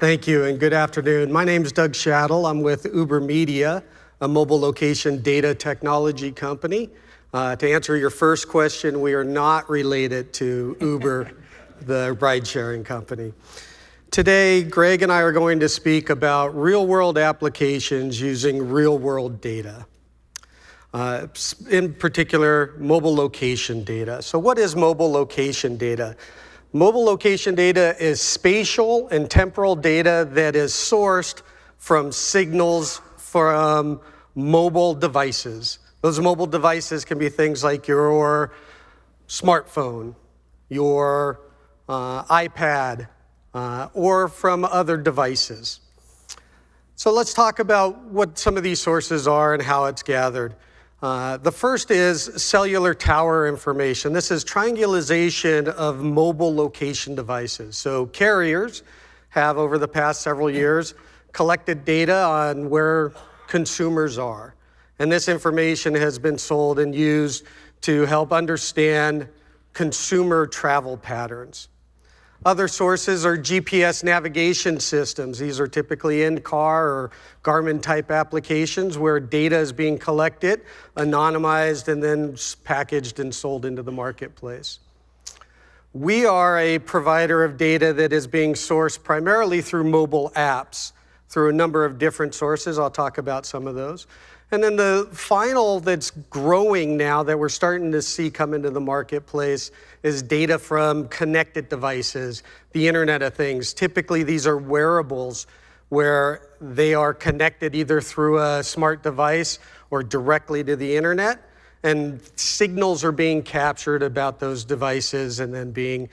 Thank you and good afternoon. My name is Doug Shaddle. I'm with UberMedia, a mobile location data technology company. To answer your first question, we are not related to Uber, the ride-sharing company. Today, Gregg and I are going to speak about real-world applications using real-world data. In particular, mobile location data. So what is mobile location data? Mobile location data is spatial and temporal data that is sourced from signals from mobile devices. Those mobile devices can be things like your smartphone, your iPad, or from other devices. So let's talk about what some of these sources are and how it's gathered. The first is cellular tower information. This is triangulation of mobile location devices. So carriers have, over the past several years, collected data on where consumers are. And this information has been sold and used to help understand consumer travel patterns. Other sources are GPS navigation systems. These are typically in-car or Garmin-type applications where data is being collected, anonymized, and then packaged and sold into the marketplace. We are a provider of data that is being sourced primarily through mobile apps, through a number of different sources. I'll talk about some of those. And then the final that's growing now that we're starting to see come into the marketplace is data from connected devices, the Internet of Things. Typically, these are wearables where they are connected either through a smart device or directly to the Internet, and signals are being captured about those devices and then being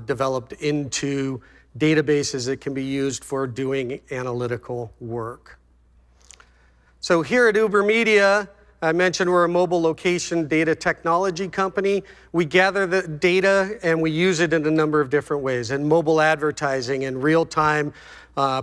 developed into databases that can be used for doing analytical work. So here at UberMedia, I mentioned we're a mobile location data technology company. We gather the data and we use it in a number of different ways. In mobile advertising and real-time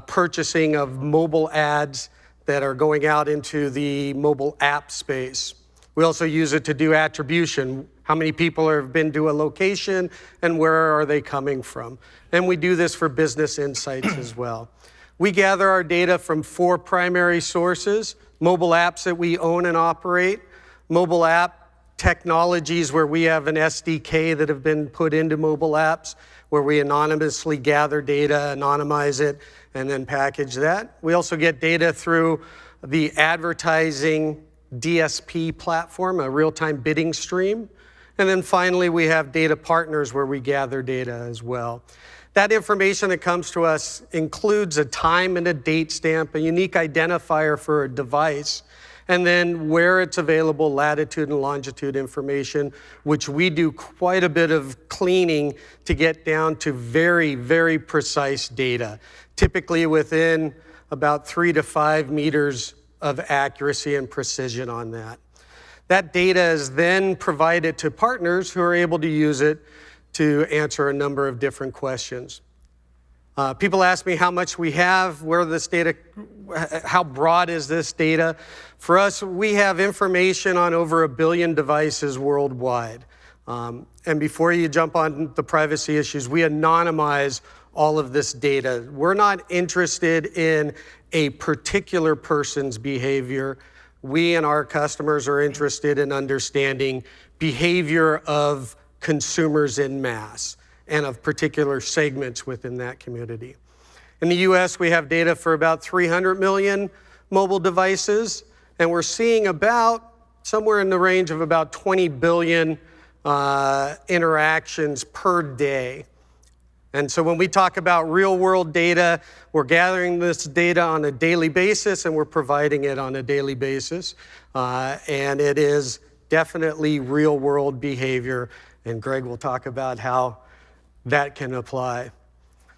purchasing of mobile ads that are going out into the mobile app space. We also use it to do attribution. How many people have been to a location and where are they coming from? And we do this for business insights as well. We gather our data from 4 primary sources: mobile apps that we own and operate, mobile app technologies where we have an SDK that have been put into mobile apps, where we anonymously gather data, anonymize it, and then package that. We also get data through the advertising DSP platform, a real-time bidding stream. And then finally, we have data partners where we gather data as well. That information that comes to us includes a time and a date stamp, a unique identifier for a device, and then where it's available, latitude and longitude information, which we do quite a bit of cleaning to get down to very, very precise data, typically within about 3 to 5 meters of accuracy and precision on that. That data is then provided to partners who are able to use it to answer a number of different questions. People ask me how much we have, where this data, how broad is this data? For us, we have information on over 1 billion devices worldwide. And before you jump on the privacy issues, we anonymize all of this data. We're not interested in a particular person's behavior. We and our customers are interested in understanding behavior of consumers en masse and of particular segments within that community. In the US, we have data for about 300 million mobile devices, and we're seeing about somewhere in the range of about 20 billion interactions per day. And so when we talk about real-world data, we're gathering this data on a daily basis and we're providing it on a daily basis. And it is definitely real-world behavior, and Gregg will talk about how that can apply.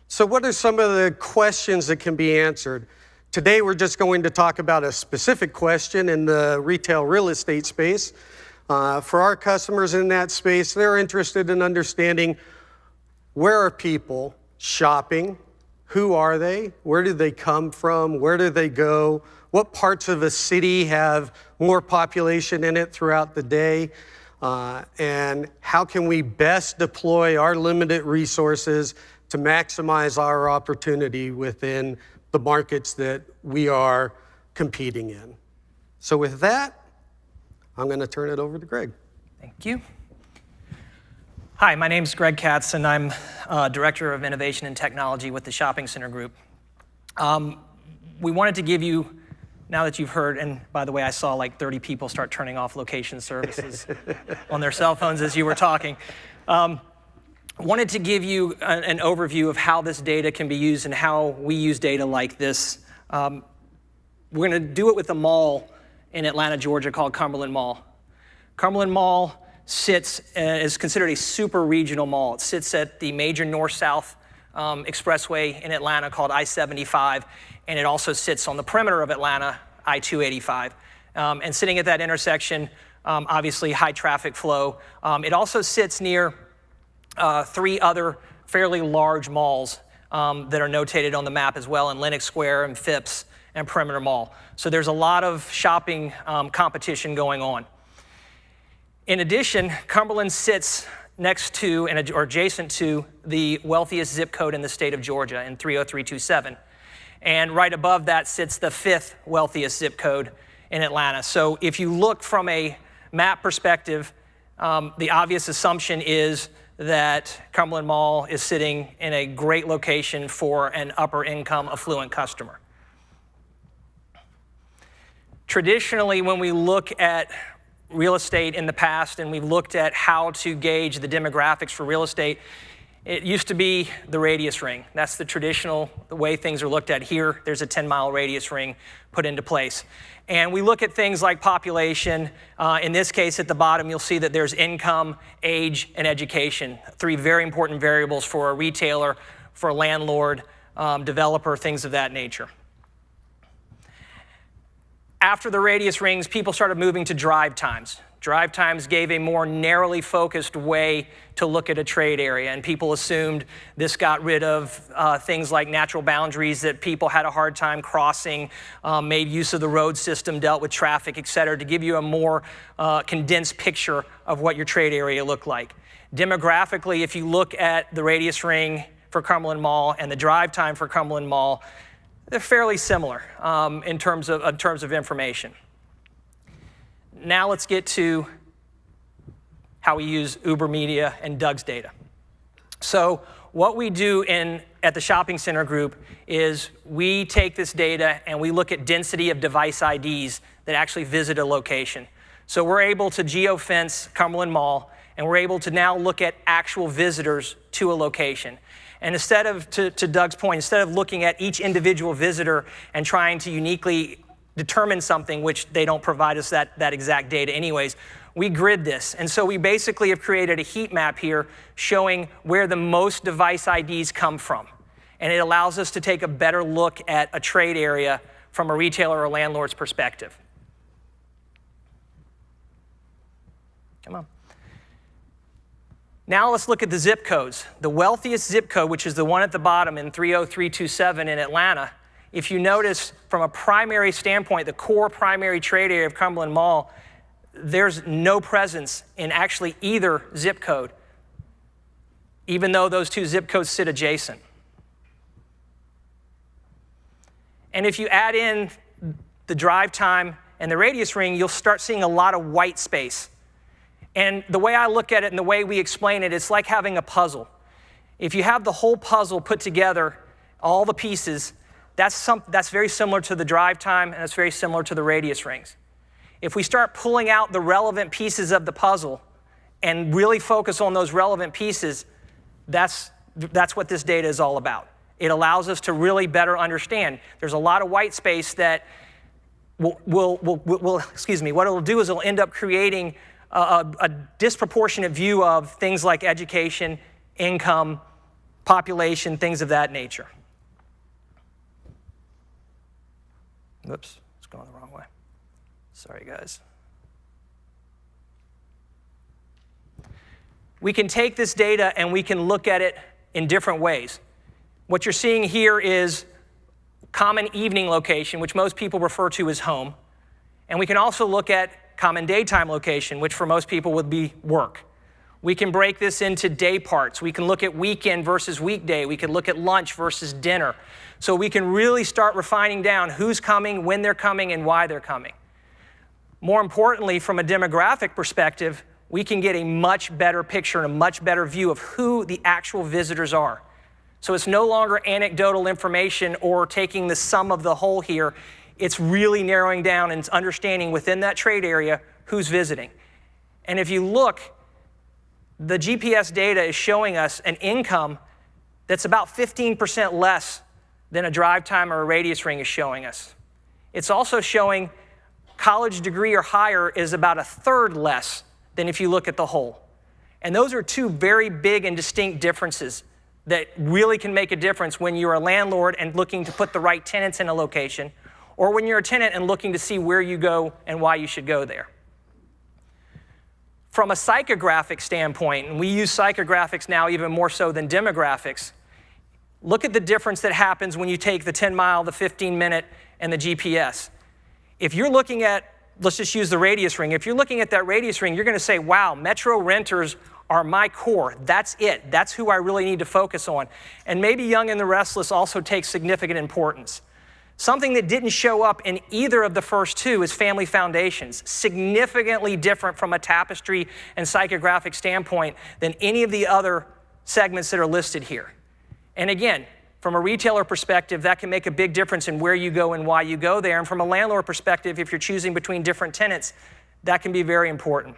So what are some of the questions that can be answered? Today we're just going to talk about a specific question in the retail real estate space. For our customers in that space, they're interested in understanding where are people shopping, who are they, where do they come from, where do they go, what parts of a city have more population in it throughout the day, and how can we best deploy our limited resources to maximize our opportunity within the markets that we are competing in. So with that, I'm going to turn it over to Gregg. Thank you. Hi, my name is Gregg Katz, and I'm Director of Innovation and Technology with the Shopping Center Group. We wanted to give you, now that you've heard, and by the way, I saw like 30 people start turning off location services on their cell phones as you were talking. Wanted to give you an overview of how this data can be used and how we use data like this. We're going to do it with a mall in Atlanta, Georgia called Cumberland Mall. Cumberland Mall is considered a super regional mall. It sits at the major north-south expressway in Atlanta called I-75, and it also sits on the perimeter of Atlanta, I-285. And sitting at that intersection, obviously high traffic flow. It also sits near 3 other fairly large malls that are notated on the map as well, in Lenox Square and Phipps and Perimeter Mall. So there's a lot of shopping competition going on. In addition, Cumberland sits next to or adjacent to the wealthiest zip code in the state of Georgia in 30327. And right above that sits the 5th wealthiest zip code in Atlanta. So if you look from a map perspective, the obvious assumption is that Cumberland Mall is sitting in a great location for an upper income affluent customer. Traditionally, when we look at real estate in the past and we've looked at how to gauge the demographics for real estate, it used to be the radius ring. That's the traditional way things are looked at here. There's a 10-mile radius ring put into place. And we look at things like population. In this case, at the bottom, you'll see that there's income, age, and education, 3 very important variables for a retailer, for a landlord, developer, things of that nature. After the radius rings, people started moving to drive times. Drive times gave a more narrowly focused way to look at a trade area, and people assumed this got rid of things like natural boundaries that people had a hard time crossing, made use of the road system, dealt with traffic, et cetera, to give you a more condensed picture of what your trade area looked like. Demographically, if you look at the radius ring for Cumberland Mall and the drive time for Cumberland Mall, they're fairly similar in terms of information. Now let's get to how we use UberMedia and Doug's data. So what we do at the Shopping Center Group is we take this data and we look at density of device IDs that actually visit a location. So we're able to geofence Cumberland Mall, and we're able to now look at actual visitors to a location. And instead of, to Doug's point, instead of looking at each individual visitor and trying to uniquely determine something, which they don't provide us that exact data anyways, we grid this. And so we basically have created a heat map here showing where the most device IDs come from. And it allows us to take a better look at a trade area from a retailer or landlord's perspective. Come on. Now let's look at the zip codes. The wealthiest zip code, which is the one at the bottom in 30327 in Atlanta, if you notice from a primary standpoint, the core primary trade area of Cumberland Mall, there's no presence in actually either zip code, even though those 2 zip codes sit adjacent. And if you add in the drive time and the radius ring, you'll start seeing a lot of white space. And the way I look at it and the way we explain it, it's like having a puzzle. If you have the whole puzzle put together, all the pieces, that's very similar to the drive time, and that's very similar to the radius rings. If we start pulling out the relevant pieces of the puzzle and really focus on those relevant pieces, that's what this data is all about. It allows us to really better understand. There's a lot of white space that what it'll do is it'll end up creating a disproportionate view of things like education, income, population, things of that nature. Whoops, it's going the wrong way. Sorry, guys. We can take this data and we can look at it in different ways. What you're seeing here is common evening location, which most people refer to as home. And we can also look at common daytime location, which for most people would be work. We can break this into day parts. We can look at weekend versus weekday. We can look at lunch versus dinner. So we can really start refining down who's coming, when they're coming, and why they're coming. More importantly, from a demographic perspective, we can get a much better picture and a much better view of who the actual visitors are. So it's no longer anecdotal information or taking the sum of the whole here. It's really narrowing down and understanding within that trade area who's visiting. And if you look, the GPS data is showing us an income that's about 15% less than a drive time or a radius ring is showing us. It's also showing college degree or higher is about a third less than if you look at the whole. And those are two very big and distinct differences that really can make a difference when you're a landlord and looking to put the right tenants in a location, or when you're a tenant and looking to see where you go and why you should go there. From a psychographic standpoint, and we use psychographics now even more so than demographics, look at the difference that happens when you take the 10-mile, the 15-minute, and the GPS. If you're looking at, let's just use the radius ring. If you're looking at that radius ring, you're going to say, wow, metro renters are my core. That's it. That's who I really need to focus on. And maybe Young and the Restless also takes significant importance. Something that didn't show up in either of the first two is family foundations, significantly different from a tapestry and psychographic standpoint than any of the other segments that are listed here. And again, from a retailer perspective, that can make a big difference in where you go and why you go there. And from a landlord perspective, if you're choosing between different tenants, that can be very important.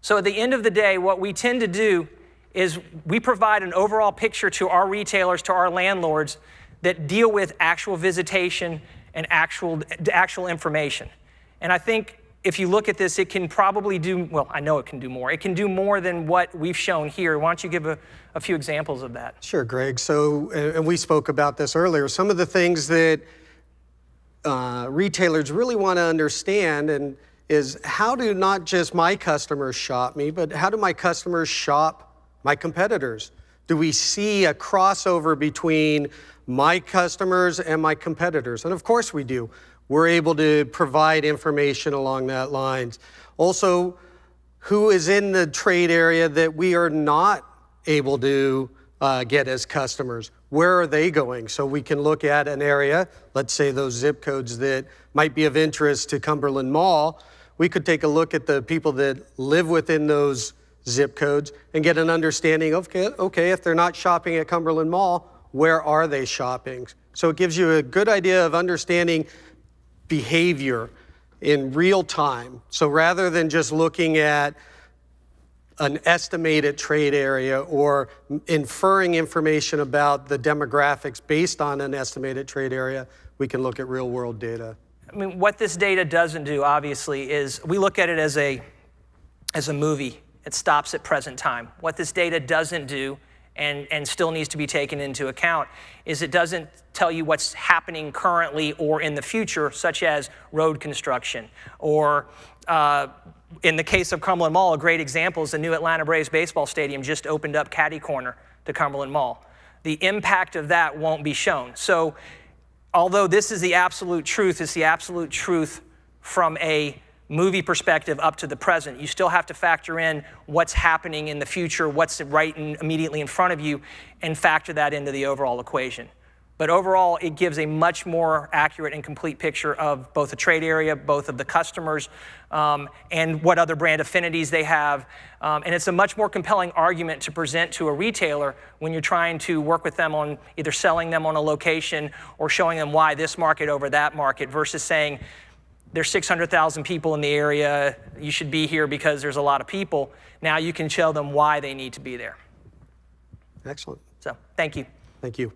So at the end of the day, what we tend to do is we provide an overall picture to our retailers, to our landlords, that deal with actual visitation and actual information. And I think if you look at this, it can probably do, well, I know it can do more. It can do more than what we've shown here. Why don't you give a few examples of that? Sure, Greg. So, and we spoke about this earlier, some of the things that retailers really want to understand is how do not just my customers shop me, but how do my customers shop my competitors? Do we see a crossover between my customers and my competitors? And of course we do. We're able to provide information along that lines. Also, who is in the trade area that we are not able to get as customers? Where are they going? So we can look at an area, let's say those zip codes that might be of interest to Cumberland Mall. We could take a look at the people that live within those zip codes and get an understanding of, okay, if they're not shopping at Cumberland Mall, where are they shopping? So it gives you a good idea of understanding behavior in real time. So rather than just looking at an estimated trade area or inferring information about the demographics based on an estimated trade area, we can look at real world data. I mean, what this data doesn't do, obviously, is we look at it as a movie. It stops at present time. What this data doesn't do, and still needs to be taken into account, is it doesn't tell you what's happening currently or in the future, such as road construction. Or in the case of Cumberland Mall, a great example is the new Atlanta Braves baseball stadium just opened up catty corner to Cumberland Mall. The impact of that won't be shown. So although this is the absolute truth, it's the absolute truth from a movie perspective up to the present. You still have to factor in what's happening in the future, what's right immediately in front of you, and factor that into the overall equation. But overall, it gives a much more accurate and complete picture of both the trade area, both of the customers, and what other brand affinities they have. And it's a much more compelling argument to present to a retailer when you're trying to work with them on either selling them on a location or showing them why this market over that market, versus saying, there's 600,000 people in the area, you should be here because there's a lot of people. Now you can show them why they need to be there. Excellent. So, thank you. Thank you.